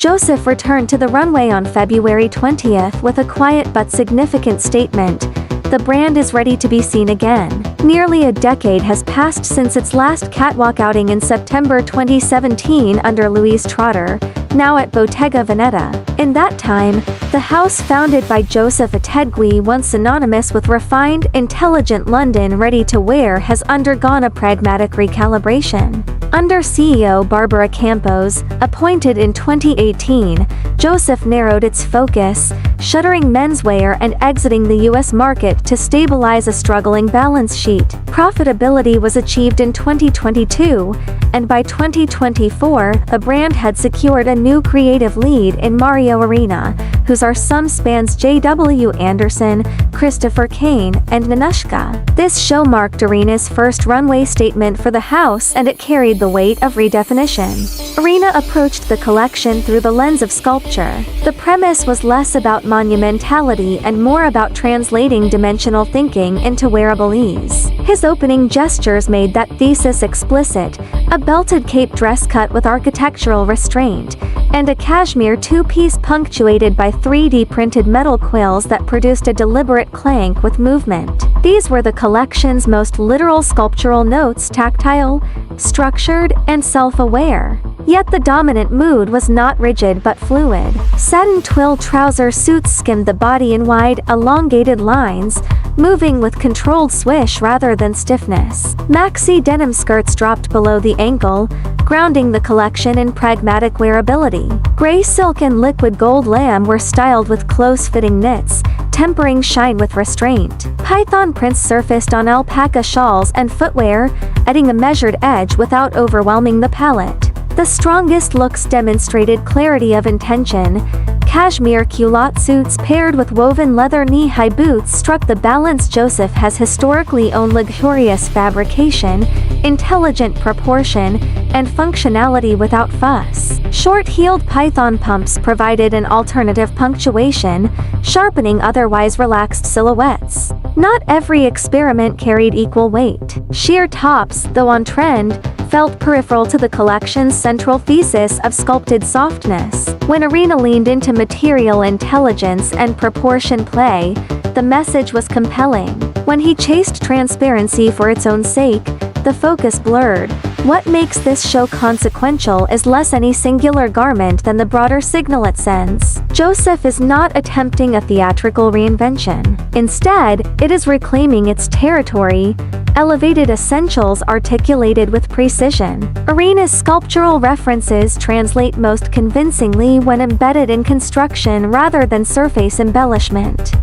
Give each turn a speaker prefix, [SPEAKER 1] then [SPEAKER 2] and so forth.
[SPEAKER 1] Joseph returned to the runway on February 20th with a quiet but significant statement: "The brand is ready to be seen again." Nearly a decade has passed since its last catwalk outing in September 2017 under Louise Trotter, now at Bottega Veneta. In that time, the house founded by Joseph Ettedgui, once synonymous with refined, intelligent London ready-to-wear, has undergone a pragmatic recalibration. Under CEO Barbara Campos, appointed in 2018, Joseph narrowed its focus, shuttering menswear and exiting the US market to stabilize a struggling balance sheet. Profitability was achieved in 2022, and by 2024, the brand had secured a new creative lead in Mario Arena, whose some spans J.W. Anderson, Christopher Kane, and Nanushka. This show marked Arena's first runway statement for the house, and it carried the weight of redefinition. Arena approached the collection through the lens of sculpture. The premise was less about monumentality and more about translating dimensional thinking into wearable ease. His opening gestures made that thesis explicit: a belted cape dress cut with architectural restraint, and a cashmere two-piece punctuated by 3D printed metal quills that produced a deliberate clank with movement. These were the collection's most literal sculptural notes: tactile, structured, and self-aware. Yet the dominant mood was not rigid but fluid. Satin twill trouser suits skimmed the body in wide, elongated lines, moving with controlled swish rather than stiffness. Maxi denim skirts dropped below the ankle, grounding the collection in pragmatic wearability. Gray silk and liquid gold lamb were styled with close-fitting knits, tempering shine with restraint. Python prints surfaced on alpaca shawls and footwear, adding a measured edge without overwhelming the palette. The strongest looks demonstrated clarity of intention. Cashmere culotte suits paired with woven leather knee-high boots struck the balance. Joseph has historically owned luxurious fabrication, intelligent proportion, and functionality without fuss. Short-heeled python pumps provided an alternative punctuation, sharpening otherwise relaxed silhouettes. Not every experiment carried equal weight. Sheer tops, though on trend, felt peripheral to the collection's central thesis of sculpted softness. When Arena leaned into material intelligence and proportion play, the message was compelling. When he chased transparency for its own sake, the focus blurred. What makes this show consequential is less any singular garment than the broader signal it sends. Joseph is not attempting a theatrical reinvention. Instead, it is reclaiming its territory, elevated essentials articulated with precision. Arena's sculptural references translate most convincingly when embedded in construction rather than surface embellishment.